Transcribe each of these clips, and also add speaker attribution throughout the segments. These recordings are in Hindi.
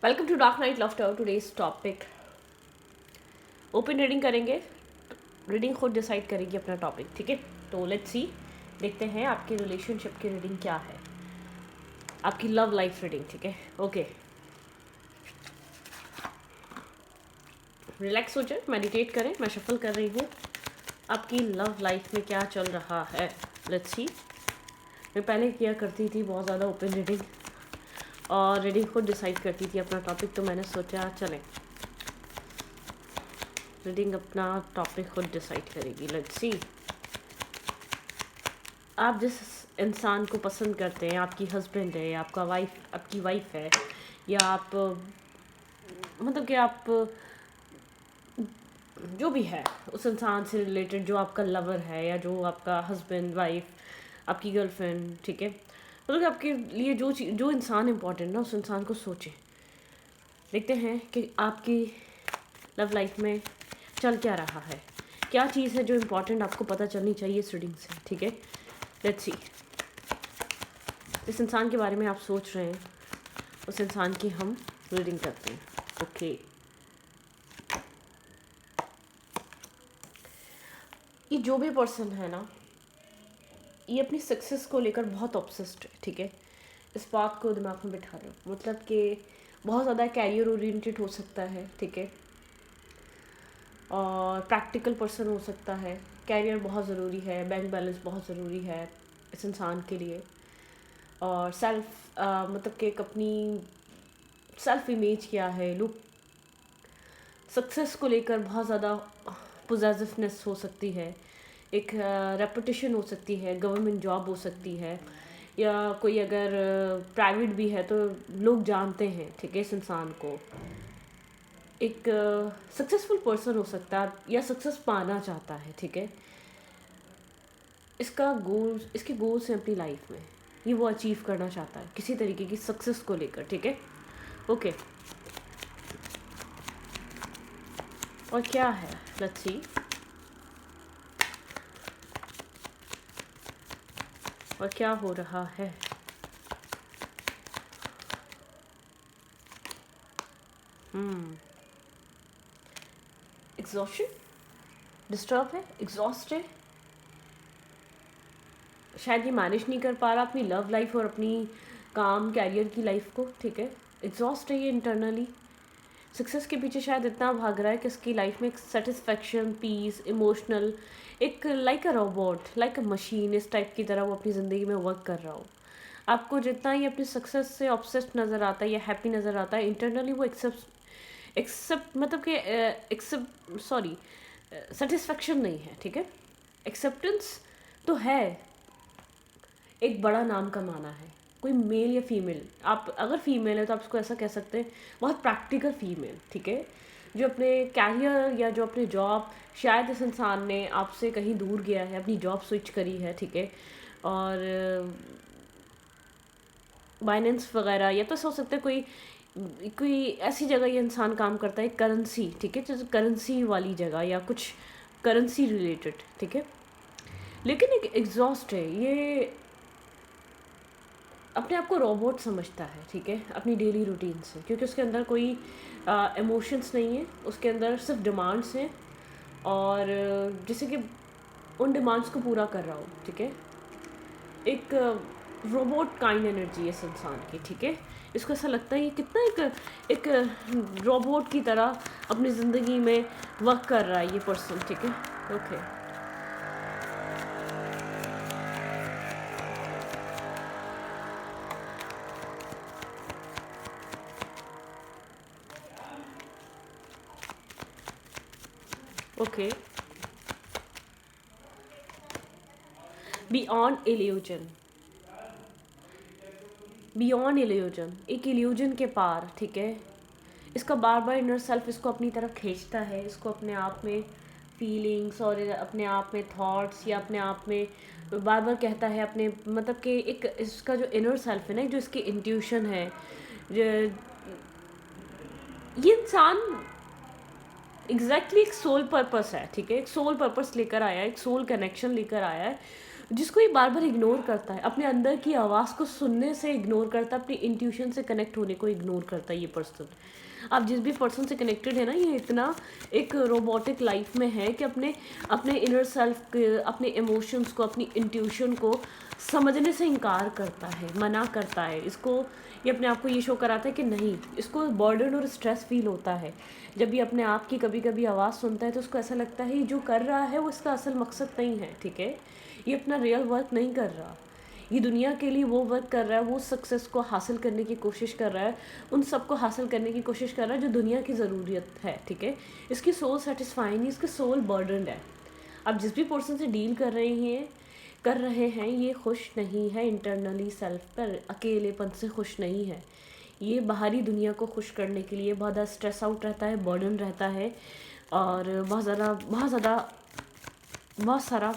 Speaker 1: Welcome to dark night laughter. Today's topic open reading करेंगे। रीडिंग खुद डिसाइड करेगी अपना टॉपिक, ठीक है। तो लेट्स सी, देखते हैं आपकी रिलेशनशिप की रीडिंग क्या है, आपकी लव लाइफ रीडिंग, ठीक है। ओके, रिलैक्स हो जाए, मेडिटेट करें। मैं शफल कर रही हूँ आपकी लव लाइफ में क्या चल रहा है। Let's see. मैं पहले किया करती थी बहुत ज़्यादा ओपन रीडिंग और रीडिंग खुद डिसाइड करती थी अपना टॉपिक, तो मैंने सोचा चलें रीडिंग अपना टॉपिक खुद डिसाइड करेगी। लेट्स सी, आप जिस इंसान को पसंद करते हैं, आपकी हस्बैंड है, आपकी वाइफ है, या आप मतलब कि आप जो भी है उस इंसान से रिलेटेड, जो आपका लवर है या जो आपका हस्बैंड, वाइफ, आपकी गर्लफ्रेंड, ठीक है। मतलब कि आपके लिए जो इंसान इम्पोर्टेंट ना, उस इंसान को सोचें। देखते हैं कि आपकी लव लाइफ में चल क्या रहा है, क्या चीज़ है जो इम्पोर्टेंट आपको पता चलनी चाहिए इस रीडिंग से, ठीक है। लेट्स सी, जिस इंसान के बारे में आप सोच रहे हैं उस इंसान की हम रीडिंग करते हैं। ओके, ये जो भी पर्सन है ना, ये अपनी सक्सेस को लेकर बहुत ऑब्सेस्ड है, ठीक है। इस बात को दिमाग में बिठा रहे हो, मतलब कि बहुत ज़्यादा कैरियर ओरिएंटेड हो सकता है, ठीक है। और प्रैक्टिकल पर्सन हो सकता है। कैरियर बहुत ज़रूरी है, बैंक बैलेंस बहुत ज़रूरी है इस इंसान के लिए। और मतलब कि एक अपनी सेल्फ इमेज क्या है, लोग सक्सेस को लेकर बहुत ज़्यादा पोजेसिवनेस हो सकती है, एक रेपुटेशन हो सकती है, गवर्नमेंट जॉब हो सकती है, या कोई अगर प्राइवेट भी है तो लोग जानते हैं, ठीक है, इस इंसान को। एक सक्सेसफुल पर्सन हो सकता है या सक्सेस पाना चाहता है, ठीक है। इसके गोल्स हैं अपनी लाइफ में, ये वो अचीव करना चाहता है किसी तरीके की सक्सेस को लेकर, ठीक है। ओके, और क्या है, लेट्स सी। और क्या हो रहा है। एग्जॉशन, डिस्टर्ब है, एग्जॉस्ट है, शायद ये मैनेज नहीं कर पा रहा अपनी लव लाइफ और अपनी काम कैरियर की लाइफ को, ठीक है। एग्जॉस्ट है ये इंटरनली, सक्सेस के पीछे शायद इतना भाग रहा है कि इसकी लाइफ में एक सेटिस्फेक्शन, पीस, इमोशनल, एक like a robot, like a machine, इस टाइप की तरह वो अपनी ज़िंदगी में वर्क कर रहा हो। आपको जितना ही अपनी सक्सेस से ऑब्सेस्ड नज़र आता है या हैप्पी नज़र आता है, इंटरनली वो एक्सेप्ट मतलब कि एक्सेप्ट सॉरी सेटिस्फेक्शन नहीं है, ठीक है। एक्सेप्टेंस तो है, एक बड़ा नाम कमाना है। कोई मेल या फीमेल, आप अगर फीमेल है तो आप उसको ऐसा कह सकते हैं, बहुत प्रैक्टिकल फीमेल, ठीक है, जो अपने कैरियर या जो अपने जॉब, शायद इस इंसान ने आपसे कहीं दूर गया है, अपनी जॉब स्विच करी है, ठीक है। और बाइनेंस वगैरह, या तो ऐसा हो सकता है कोई कोई ऐसी जगह ये इंसान काम करता है, करेंसी, ठीक है, जैसे करेंसी वाली जगह या कुछ करेंसी रिलेटेड, ठीक है। लेकिन एक एग्जॉस्ट है ये, अपने आप को रोबोट समझता है, ठीक है, अपनी डेली रूटीन से, क्योंकि उसके अंदर कोई इमोशंस नहीं है, उसके अंदर सिर्फ डिमांड्स हैं। और जैसे कि उन डिमांड्स को पूरा कर रहा हो, ठीक है। एक रोबोट काइंड एनर्जी है इस इंसान की, ठीक है। इसको ऐसा लगता है ये कितना एक रोबोट की तरह अपनी ज़िंदगी में वर्क कर रहा है ये पर्सन, ठीक है। Okay, okay, beyond illusion, beyond illusion, एक इल्यूजन के पार, ठीक है। इसका बार बार इनर सेल्फ इसको अपनी तरफ खींचता है, इसको अपने आप में फीलिंग्स और अपने आप में थॉट्स या अपने आप में बार बार कहता है अपने, मतलब कि एक इसका जो इनर सेल्फ है ना, जो इसकी इंट्यूशन है, ये इंसान एग्जैक्टली एक सोल पर्पस है, ठीक है। एक सोल पर्पस लेकर आया है, एक सोल कनेक्शन लेकर आया है, जिसको ये बार बार इग्नोर करता है, अपने अंदर की आवाज़ को सुनने से इग्नोर करता है, अपनी इंट्यूशन से कनेक्ट होने को इग्नोर करता है ये पर्सन। आप जिस भी पर्सन से कनेक्टेड है ना, ये इतना एक रोबोटिक लाइफ में है कि अपने अपने इनर सेल्फ, अपने इमोशंस को, अपनी इंट्यूशन को समझने से इनकार करता है, मना करता है। इसको ये अपने आप को ये शो कराता है कि नहीं, इसको बर्डन और स्ट्रेस फील होता है जब ये अपने आप की कभी कभी आवाज़ सुनता है, तो उसको ऐसा लगता है ये जो कर रहा है वो इसका असल मकसद नहीं है, ठीक है। ये अपना रियल वर्क नहीं कर रहा, ये दुनिया के लिए वो वर्क कर रहा है, वो सक्सेस को हासिल करने की कोशिश कर रहा है, उन सब को हासिल करने की कोशिश कर रहा है जो दुनिया की ज़रूरत है, ठीक है। इसकी सोल सेटिस्फाई नहीं, इसकी सोल बर्डनड है। आप जिस भी पर्सन से डील कर रहे हैं ये खुश नहीं है, इंटरनली सेल्फ पर अकेलेपन से खुश नहीं है। ये बाहरी दुनिया को खुश करने के लिए बहुत ज़्यादा स्ट्रेस आउट रहता है, बर्डन रहता है, और बहुत सारा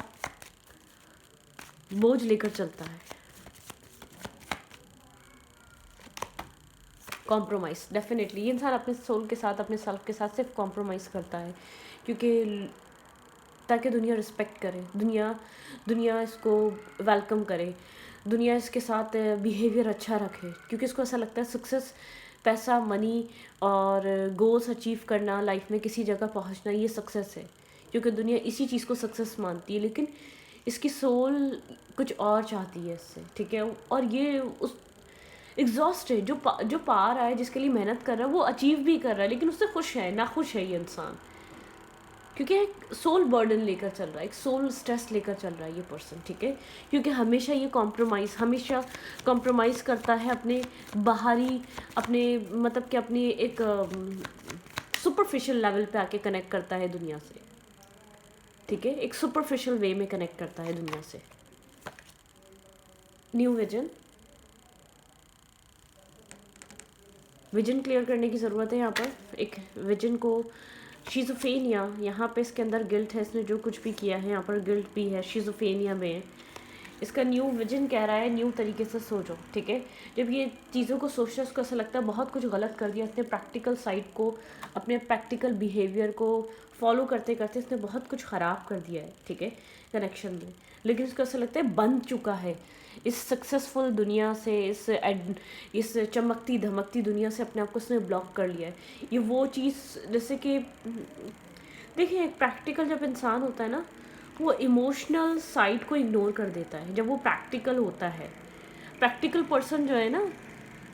Speaker 1: बोझ लेकर चलता है। कॉम्प्रोमाइज़, डेफिनेटली ये इंसान अपने सोल के साथ, अपने सेल्फ के साथ सिर्फ कॉम्प्रोमाइज़ करता है, क्योंकि ताकि दुनिया रिस्पेक्ट करे, दुनिया इसको वेलकम करे, दुनिया इसके साथ बिहेवियर अच्छा रखे, क्योंकि इसको ऐसा लगता है सक्सेस, पैसा, मनी और गोल्स अचीव करना, लाइफ में किसी जगह पहुंचना, ये सक्सेस है, क्योंकि दुनिया इसी चीज़ को सक्सेस मानती है। लेकिन इसकी सोल कुछ और चाहती है इससे, ठीक है। और ये उस एग्जॉस्ट है, जो पा रहा है, जिसके लिए मेहनत कर रहा है, वो अचीव भी कर रहा है, लेकिन उससे खुश है ना खुश है ये इंसान, क्योंकि एक सोल बर्डन लेकर चल रहा है, एक सोल स्ट्रेस लेकर चल रहा है ये पर्सन, ठीक है। क्योंकि हमेशा कॉम्प्रोमाइज़ करता है अपने बाहरी, अपने मतलब कि अपनी एक सुपरफिशियल लेवल पे आके कनेक्ट करता है दुनिया से, ठीक है। एक सुपरफिशियल वे में कनेक्ट करता है दुनिया से। न्यू विजन क्लियर करने की ज़रूरत है यहाँ पर। एक विजन को शिज़ोफ्रेनिया, यहाँ पे इसके अंदर गिल्ट है, इसने जो कुछ भी किया है यहाँ पर गिल्ट भी है, शिज़ोफ्रेनिया में है। इसका न्यू विजन कह रहा है न्यू तरीके से सोचो, ठीक है। जब ये चीज़ों को सोचता है उसको ऐसा लगता है बहुत कुछ गलत कर दिया इसने, प्रैक्टिकल साइड को, अपने प्रैक्टिकल बिहेवियर को फॉलो करते करते इसने बहुत कुछ ख़राब कर दिया है, ठीक है, कनेक्शन में। लेकिन उसको ऐसा लगता है बंध चुका है इस सक्सेसफुल दुनिया से, इस चमकती धमकती दुनिया से अपने आप को उसने ब्लॉक कर लिया है। ये वो चीज़, जैसे कि देखिए, एक प्रैक्टिकल जब इंसान होता है ना, वो इमोशनल साइड को इग्नोर कर देता है जब वो प्रैक्टिकल होता है। प्रैक्टिकल पर्सन जो है ना,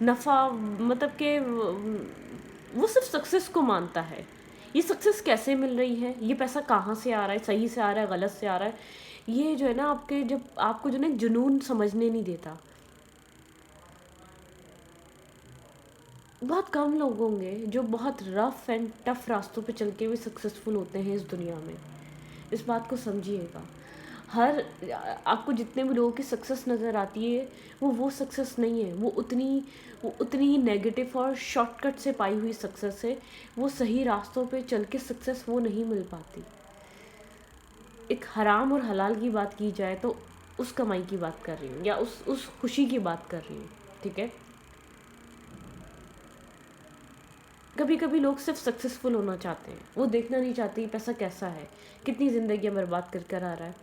Speaker 1: नफ़ा मतलब कि वो सिर्फ सक्सेस को मानता है। ये सक्सेस कैसे मिल रही है, ये पैसा कहाँ से आ रहा है, सही से आ रहा है, गलत से आ रहा है, ये जो है ना आपके, जब आपको जो ना एक जुनून समझने नहीं देता। बहुत कम लोग होंगे जो बहुत रफ एंड टफ रास्तों पे चल के भी सक्सेसफुल होते हैं इस दुनिया में। इस बात को समझिएगा। हर आपको जितने भी लोगों की सक्सेस नज़र आती है, वो सक्सेस नहीं है, वो उतनी ही नेगेटिव और शॉर्टकट से पाई हुई सक्सेस है। वो सही रास्तों पे चल के सक्सेस वो नहीं मिल पाती। एक हराम और हलाल की बात की जाए तो उस कमाई की बात कर रही हूँ, या उस खुशी की बात कर रही हूँ, ठीक है। कभी कभी लोग सिर्फ सक्सेसफुल होना चाहते हैं, वो देखना नहीं चाहते पैसा कैसा है, कितनी ज़िंदगियाँ बर्बाद कर कर आ रहा है,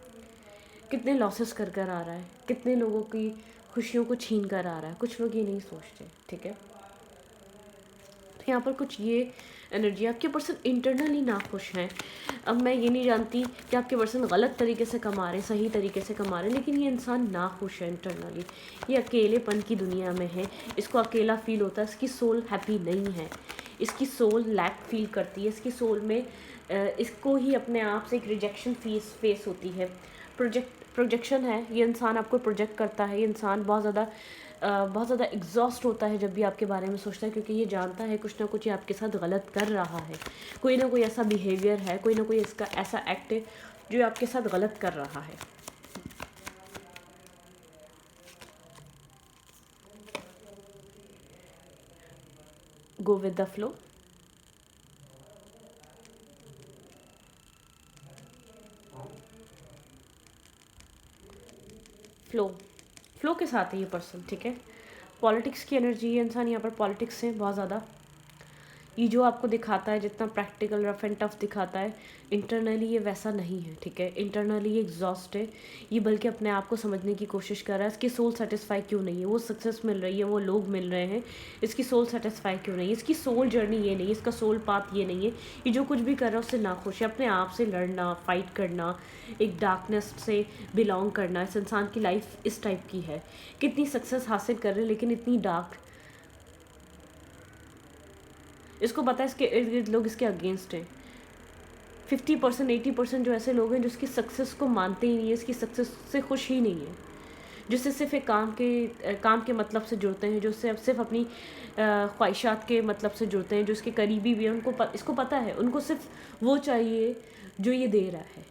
Speaker 1: कितने लॉसेस कर कर आ रहा है, कितने लोगों की खुशियों को छीन कर आ रहा है। कुछ लोग ये नहीं सोचते, ठीक है। तो यहाँ पर कुछ ये एनर्जी, आपके पर्सन इंटरनली ना खुश हैं। अब मैं ये नहीं जानती कि आपके पर्सन गलत तरीके से कमा रहे हैं, सही तरीके से कमा रहे हैं, लेकिन ये इंसान ना खुश है इंटरनली। ये अकेलेपन की दुनिया में है, इसको अकेला फील होता है, इसकी सोल हैप्पी नहीं है, इसकी सोल लैक फील करती है, इसकी सोल में इसको ही अपने आप से एक रिजेक्शन फेस होती है। प्रोजेक्शन है, ये इंसान आपको प्रोजेक्ट करता है। ये इंसान बहुत ज़्यादा एग्जॉस्ट होता है जब भी आपके बारे में सोचता है, क्योंकि ये जानता है कुछ ना कुछ ये आपके साथ गलत कर रहा है, कोई ना कोई ऐसा बिहेवियर है, कोई ना कोई इसका ऐसा एक्ट है जो आपके साथ गलत कर रहा है। Go with the flow. Flow flow के साथ है ये पर्सन, ठीक है। पॉलिटिक्स की एनर्जी, ये इंसान यहाँ पर पॉलिटिक्स से बहुत ज़्यादा, ये जो आपको दिखाता है जितना प्रैक्टिकल रफ एंड टफ दिखाता है, इंटरनली ये वैसा नहीं है, ठीक है। इंटरनली ये एग्जॉस्ट है, ये बल्कि अपने आप को समझने की कोशिश कर रहा है। इसकी सोल सेटिस्फाई क्यों नहीं है, वो सक्सेस मिल रही है, वो लोग मिल रहे हैं, इसकी सोल सेटिस्फाई क्यों नहीं है, इसकी सोल जर्नी ये नहीं है, इसका सोल पाथ ये नहीं है। ये जो कुछ भी कर रहा है उससे नाखुश है, अपने आप से लड़ना, फाइट करना, एक डार्कनेस से बिलोंग करना। इस इंसान की लाइफ इस टाइप की है, कितनी सक्सेस हासिल कर रहे हैं लेकिन इतनी डार्क। इसको पता है इसके इर्द गिर्द लोग इसके अगेंस्ट हैं। 50% 80% जो ऐसे लोग हैं जो इसकी सक्सेस को मानते ही नहीं है, इसकी सक्सेस से खुश ही नहीं है, जिससे सिर्फ एक काम के मतलब से जुड़ते हैं, जो सिर्फ अपनी ख्वाहिशात के मतलब से जुड़ते हैं, जो इसके करीबी भी हैं। इसको पता है उनको सिर्फ वो चाहिए जो ये दे रहा है।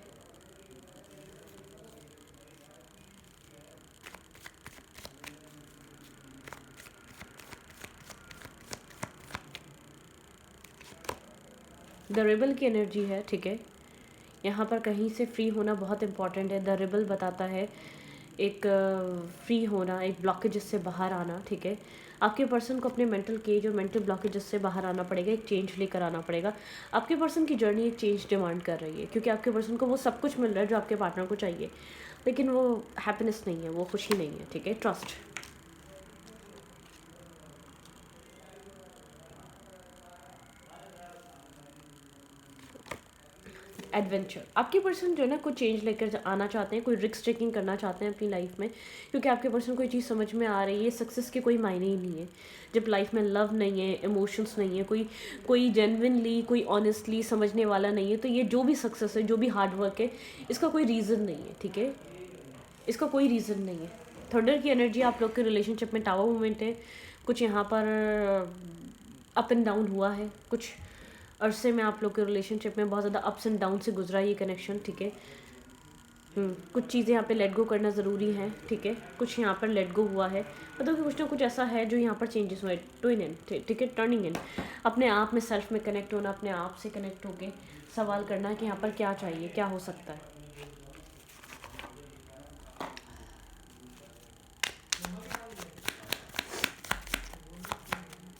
Speaker 1: द रिबल की एनर्जी है, ठीक है। यहाँ पर कहीं से फ्री होना बहुत इंपॉर्टेंट है। द रिबल बताता है एक फ्री होना, एक ब्लॉकेजेस से बाहर आना, ठीक है। आपके पर्सन को अपने मेंटल केज और मेंटल ब्लॉकेजेस से बाहर आना पड़ेगा, एक चेंज लेकर आना पड़ेगा। आपके पर्सन की जर्नी एक चेंज डिमांड कर रही है, क्योंकि आपके पर्सन को वो सब कुछ मिल रहा है जो आपके पार्टनर को चाहिए, लेकिन वो हैप्पीनेस नहीं है, वो खुशी नहीं है, ठीक है। Trust, adventure. आपके पर्सन जो है ना कुछ चेंज लेकर आना चाहते हैं, कोई रिस्क टेकिंग करना चाहते हैं अपनी लाइफ में, क्योंकि आपके पर्सन कोई चीज़ समझ में आ रही है, सक्सेस के कोई मायने ही नहीं है। जब लाइफ में लव नहीं है, इमोशंस नहीं है, कोई जेन्युइनली, कोई ऑनेस्टली समझने वाला नहीं है, तो ये जो भी सक्सेस है, जो भी हार्ड वर्क है, इसका कोई रीज़न नहीं है, ठीक है। इसका कोई रीज़न नहीं है। थंडर की एनर्जी आप लोग के रिलेशनशिप में टावर मूवमेंट है, कुछ यहाँ पर अप एंड डाउन हुआ है, कुछ अरसे में आप लोग के रिलेशनशिप में बहुत ज़्यादा अप्स एंड डाउन से गुजरा ये कनेक्शन, ठीक है। कुछ चीज़ें यहाँ पे लेट गो करना ज़रूरी है, ठीक है। कुछ यहाँ पर लेट गो हुआ है, मतलब कि कुछ ना कुछ ऐसा है जो यहाँ पर चेंजेस हुए। ट्विन इन, ठीक है, टर्निंग इन, अपने आप में सेल्फ में कनेक्ट होना, अपने आप से कनेक्ट होके सवाल करना कि यहाँ पर क्या चाहिए, क्या हो सकता है।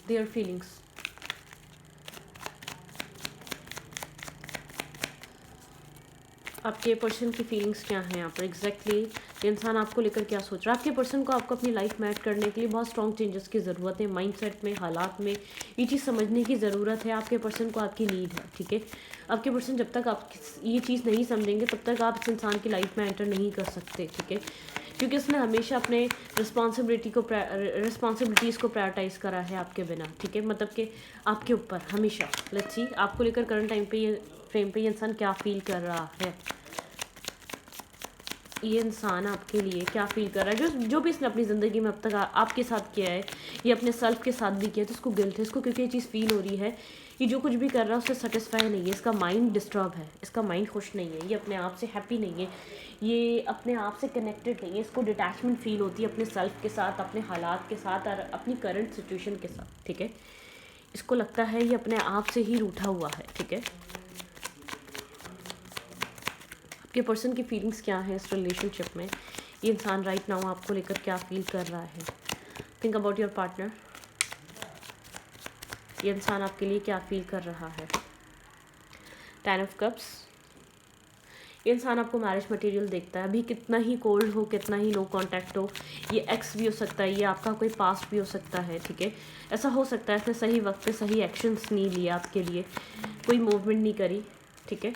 Speaker 1: देयर फीलिंग्स, आपके पर्सन की फीलिंग्स क्या हैं यहाँ पर एग्जैक्टली ये इंसान आपको लेकर क्या सोच रहा है। आपके पर्सन को आपको अपनी लाइफ में ऐड करने के लिए बहुत स्ट्रॉन्ग चेंजेस की ज़रूरत है, माइंडसेट में, हालात में। ये चीज़ समझने की ज़रूरत है, आपके पर्सन को आपकी नीड है, ठीक है। आपके पर्सन जब तक आप ये चीज़ नहीं समझेंगे तब तक आप इस इंसान की लाइफ में एंटर नहीं कर सकते, ठीक है, क्योंकि उसने हमेशा अपने रिस्पॉन्सिबिलिटीज़ को प्रायोरिटाइज करा है आपके बिना, ठीक है, मतलब कि आपके ऊपर हमेशा। लेट्स सी आपको लेकर करंट टाइम पे ये फ्रेम पे ये इंसान क्या फील कर रहा है। ये इंसान आपके लिए क्या फील कर रहा है, जो भी इसने अपनी ज़िंदगी में अब तक आपके साथ किया है, ये अपने सेल्फ के साथ भी किया है, तो इसको गिल्ट है इसको, क्योंकि ये चीज़ फील हो रही है। ये जो कुछ भी कर रहा है उससे सेटिस्फाई नहीं है, इसका माइंड डिस्टर्ब है, इसका माइंड खुश नहीं है, ये अपने आप से हैप्पी नहीं है, ये अपने आप से कनेक्टेड नहीं है, इसको डिटैचमेंट फील होती है अपने सेल्फ के साथ, अपने हालात के साथ और अपनी करंट सिचुएशन के साथ, ठीक है। इसको लगता है ये अपने आप से ही रूठा हुआ है, ठीक है। आपके पर्सन की फीलिंग्स क्या है इस रिलेशनशिप में, ये इंसान राइट नाउ आपको लेकर क्या फील कर रहा है। थिंक अबाउट योर पार्टनर, ये इंसान आपके लिए क्या फील कर रहा है। 10 ऑफ कप्स, ये इंसान आपको मैरिज मटेरियल देखता है, अभी कितना ही कोल्ड हो, कितना ही नो कांटेक्ट हो, ये एक्स भी हो सकता है, ये आपका कोई पास्ट भी हो सकता है, ठीक है। ऐसा हो सकता है इसने सही वक्त पे सही एक्शंस नहीं लिए आपके लिए, कोई मूवमेंट नहीं करी, ठीक है।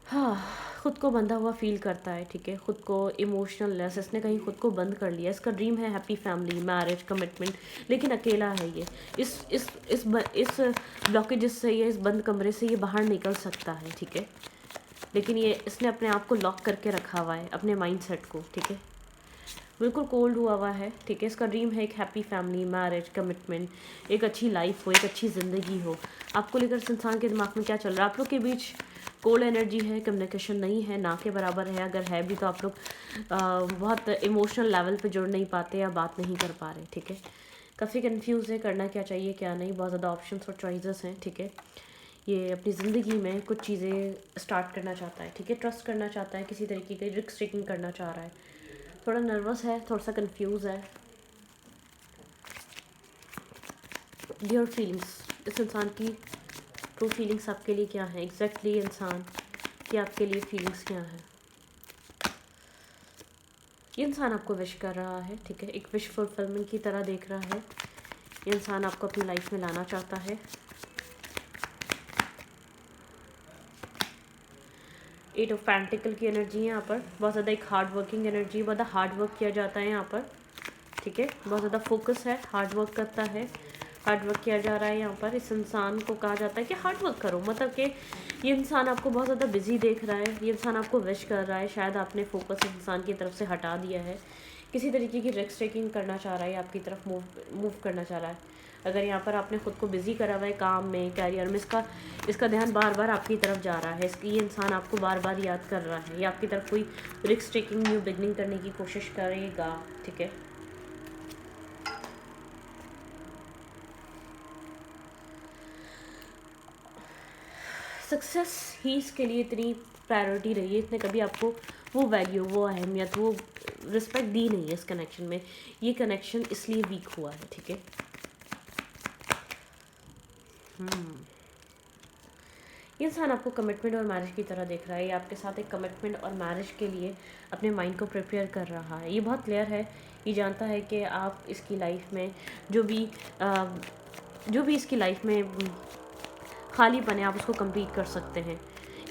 Speaker 1: हाँ, खुद को बंधा हुआ फील करता है, ठीक है, खुद को इमोशनल लेस, इसने कहीं खुद को बंद कर लिया। इसका ड्रीम है हैप्पी फैमिली, मैरिज, कमिटमेंट, लेकिन अकेला है ये। इस ब्लॉकेजेस से, ये इस बंद कमरे से ये बाहर निकल सकता है, ठीक है, लेकिन ये इसने अपने आप को लॉक करके रखा हुआ है, अपने माइंडसेट को, ठीक है, बिल्कुल कोल्ड हुआ है, ठीक है। इसका ड्रीम है एक हैप्पी फैमिली, मैरिज, कमिटमेंट, एक अच्छी लाइफ हो, एक अच्छी ज़िंदगी हो। आपको लेकर इस इंसान के दिमाग में क्या चल रहा है। आप लोग के बीच कोल्ड एनर्जी है, कम्युनिकेशन नहीं है, ना के बराबर है, अगर है भी तो आप लोग बहुत इमोशनल लेवल पे जुड़ नहीं पाते या बात नहीं कर पा रहे, ठीक है। काफ़ी कंफ्यूज है, करना क्या चाहिए क्या नहीं, बहुत ज़्यादा ऑप्शंस और चॉइसेस हैं, ठीक है। ये अपनी ज़िंदगी में कुछ चीज़ें स्टार्ट करना चाहता है, ठीक है, ट्रस्ट करना चाहता है, किसी तरीके की रिस्क टेकिंग करना चाह रहा है, थोड़ा नर्वस है, थोड़ा सा कंफ्यूज है। योर फीलिंग्स, इस इंसान की ट्रू फीलिंग्स आपके लिए क्या है एग्जैक्टली इंसान की आपके लिए फीलिंग्स क्या है। ये इंसान आपको विश कर रहा है, ठीक है, एक विश फुलफिलमेंट की तरह देख रहा है। ये इंसान आपको अपनी लाइफ में लाना चाहता है। 8 ऑफ पेंटिकल की एनर्जी है यहाँ पर, बहुत ज़्यादा एक हार्ड वर्किंग एनर्जी, बहुत हार्ड वर्क किया जाता है यहाँ पर, ठीक है, बहुत ज़्यादा फोकस है, हार्ड वर्क करता है, हार्ड वर्क किया जा रहा है यहाँ पर। इस इंसान को कहा जाता है कि हार्ड वर्क करो, मतलब कि ये इंसान आपको बहुत ज़्यादा बिजी देख रहा है, ये इंसान आपको विश कर रहा है, शायद आपने फोकस इस इंसान की तरफ से हटा दिया है, किसी तरीके की रिस्क टेकिंग करना चाह रहा है, आपकी तरफ मूव करना चाह रहा है। अगर यहाँ पर आपने ख़ुद को बिज़ी करा हुआ है काम में, कैरियर में, इसका ध्यान बार बार आपकी तरफ जा रहा है, ये इंसान आपको बार बार याद कर रहा है, या आपकी तरफ कोई रिस्क टेकिंग न्यू बिगनिंग करने की कोशिश करेगा, ठीक है। सक्सेस ही इसके लिए इतनी प्रायोरिटी रही है, इसने कभी आपको वो वैल्यू, वो अहमियत, वो रिस्पेक्ट दी नहीं है इस कनेक्शन में। ये कनेक्शन इसलिए वीक हुआ है, ठीक है। ये इंसान आपको कमिटमेंट और मैरिज की तरह देख रहा है, ये आपके साथ एक कमिटमेंट और मैरिज के लिए अपने माइंड को प्रिपेयर कर रहा है। ये बहुत क्लियर है, ये जानता है कि आप इसकी लाइफ में जो भी इसकी लाइफ में खाली बने, आप उसको कंप्लीट कर सकते हैं,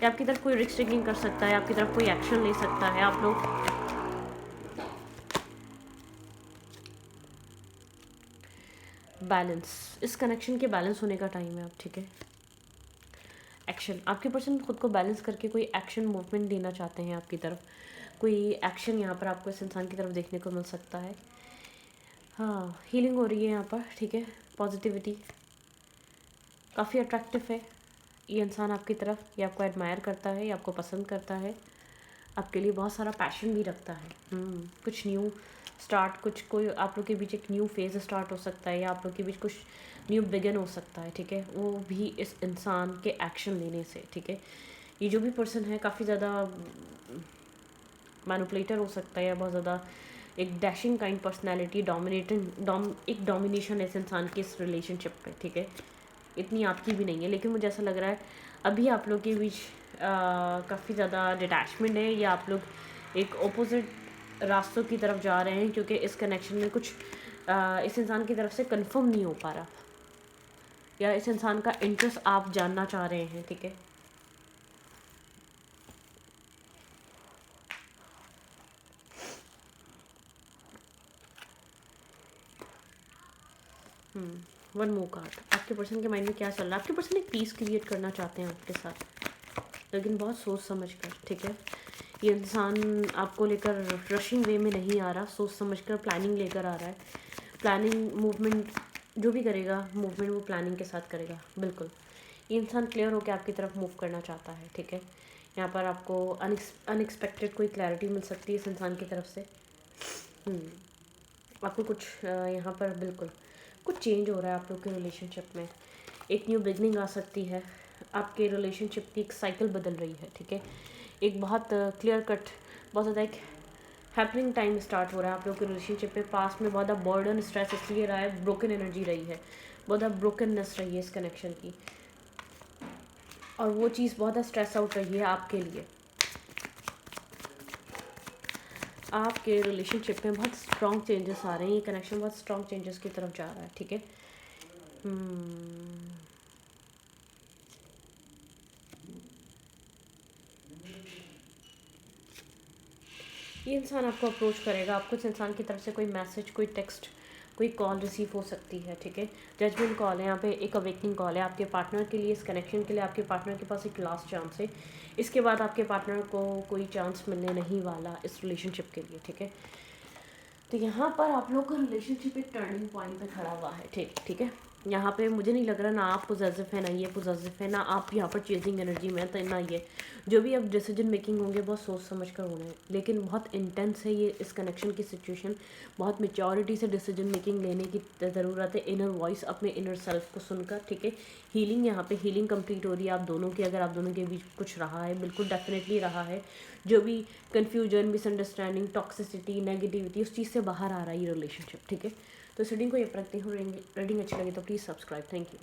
Speaker 1: या आपकी तरफ कोई रिस्क टेकिंग कर सकता है, आपकी तरफ कोई एक्शन ले सकता है। आप लोग बैलेंस, इस कनेक्शन के बैलेंस होने का टाइम है अब, ठीक है। एक्शन, आपके पर्सन खुद को बैलेंस करके कोई एक्शन मूवमेंट देना चाहते हैं आपकी तरफ, कोई एक्शन यहाँ पर आपको इस इंसान की तरफ देखने को मिल सकता है। हाँ, हीलिंग हो रही है यहाँ पर, ठीक है, पॉजिटिविटी काफ़ी अट्रैक्टिव है। ये इंसान आपकी तरफ, ये आपको एडमायर करता है, ये आपको पसंद करता है, आपके लिए बहुत सारा पैशन भी रखता है। कुछ न्यू स्टार्ट, कोई आप लोग के बीच एक न्यू फेज़ स्टार्ट हो सकता है, या आप लोग के बीच कुछ न्यू बिगिन हो सकता है, ठीक है, वो भी इस इंसान के एक्शन लेने से, ठीक है। ये जो भी पर्सन है काफ़ी ज़्यादा मैनिपुलेटर हो सकता है, या बहुत ज़्यादा एक डैशिंग काइंड पर्सनैलिटी, एक डोमिनेशन है इस इंसान की इस रिलेशनशिप पे, ठीक है। इतनी आपकी भी नहीं है, लेकिन मुझे ऐसा लग रहा है अभी आप लोग के बीच काफ़ी ज़्यादा डिटैचमेंट है, या आप लोग एक ऑपोजिट रास्तों की तरफ जा रहे हैं, क्योंकि इस कनेक्शन में कुछ इस इंसान की तरफ से कंफर्म नहीं हो पा रहा, या इस इंसान का इंटरेस्ट आप जानना चाह रहे हैं, ठीक है। वन मोर कार्ड, आपके पर्सन के माइंड में क्या चल रहा है। आपके पर्सन एक पीस क्रिएट करना चाहते हैं आपके साथ, लेकिन बहुत सोच समझ कर, ठीक है। ये इंसान आपको लेकर रशिंग वे में नहीं आ रहा, सोच समझ कर प्लानिंग लेकर आ रहा है। प्लानिंग मूवमेंट जो भी करेगा, मूवमेंट वो प्लानिंग के साथ करेगा, बिल्कुल। ये इंसान क्लियर होकर आपकी तरफ मूव करना चाहता है, ठीक है। यहाँ पर आपको अनएक्सपेक्टेड कोई क्लैरिटी मिल सकती है इस इंसान की तरफ से। आपको कुछ यहाँ पर बिल्कुल कुछ चेंज हो रहा है आप लोग के रिलेशनशिप में, एक न्यू बिगनिंग आ सकती है, आपके रिलेशनशिप की एक साइकिल बदल रही है, ठीक है। एक बहुत क्लियर कट, बहुत ज़्यादा एक हैपनिंग टाइम स्टार्ट हो रहा है आप लोग के रिलेशनशिप में। पास्ट में बहुत ज़्यादा बर्डन, स्ट्रेस इसलिए रहा है, ब्रोकन एनर्जी रही है, बहुत ज़्यादा ब्रोकननेस रही है इस कनेक्शन की, और वो चीज़ बहुत ज़्यादा स्ट्रेस आउट रही है आपके लिए। आपके रिलेशनशिप में बहुत स्ट्रॉन्ग चेंजेस आ रहे हैं, ये कनेक्शन बहुत स्ट्रॉन्ग चेंजेस की तरफ जा रहा है, ठीक है। ये इंसान आपको अप्रोच करेगा, आपको इस इंसान की तरफ से कोई मैसेज, कोई टेक्स्ट, कोई कॉल रिसीव हो सकती है, ठीक है। जजमेंट कॉल है यहाँ पे, एक अवेकनिंग कॉल है आपके पार्टनर के लिए, इस कनेक्शन के लिए। आपके पार्टनर के पास एक लास्ट चांस है, इसके बाद आपके पार्टनर को कोई चांस मिलने नहीं वाला इस रिलेशनशिप के लिए, ठीक है। तो यहाँ पर आप लोग का रिलेशनशिप एक टर्निंग पॉइंट पे खड़ा हुआ है, ठीक है। यहाँ पे मुझे नहीं लग रहा ना आप पोजेसिव है, ना ये पोजेसिव है, ना आप यहाँ पर चेजिंग एनर्जी में, तो ना ये जो भी अब डिसीजन मेकिंग होंगे बहुत सोच समझ कर होने हैं, लेकिन बहुत इंटेंस है ये इस कनेक्शन की सिचुएशन। बहुत मेच्योरिटी से डिसीजन मेकिंग लेने की ज़रूरत है, इनर वॉइस, अपने इनर सेल्फ को सुनकर, ठीक है। हीलिंग, यहाँ पे हीलिंग कंप्लीट हो रही है आप दोनों की। अगर आप दोनों के बीच कुछ रहा है, बिल्कुल डेफिनेटली रहा है, जो भी कन्फ्यूजन, मिसअंडरस्टैंडिंग, टॉक्सिसिटी, नेगेटिविटी, उस चीज़ से बाहर आ रहा है ये रिलेशनशिप, ठीक है। तो इस रीडिंग को ये रखती हूँ। रीडिंग अच्छी लगी तो प्लीज़ सब्सक्राइब। Thank you.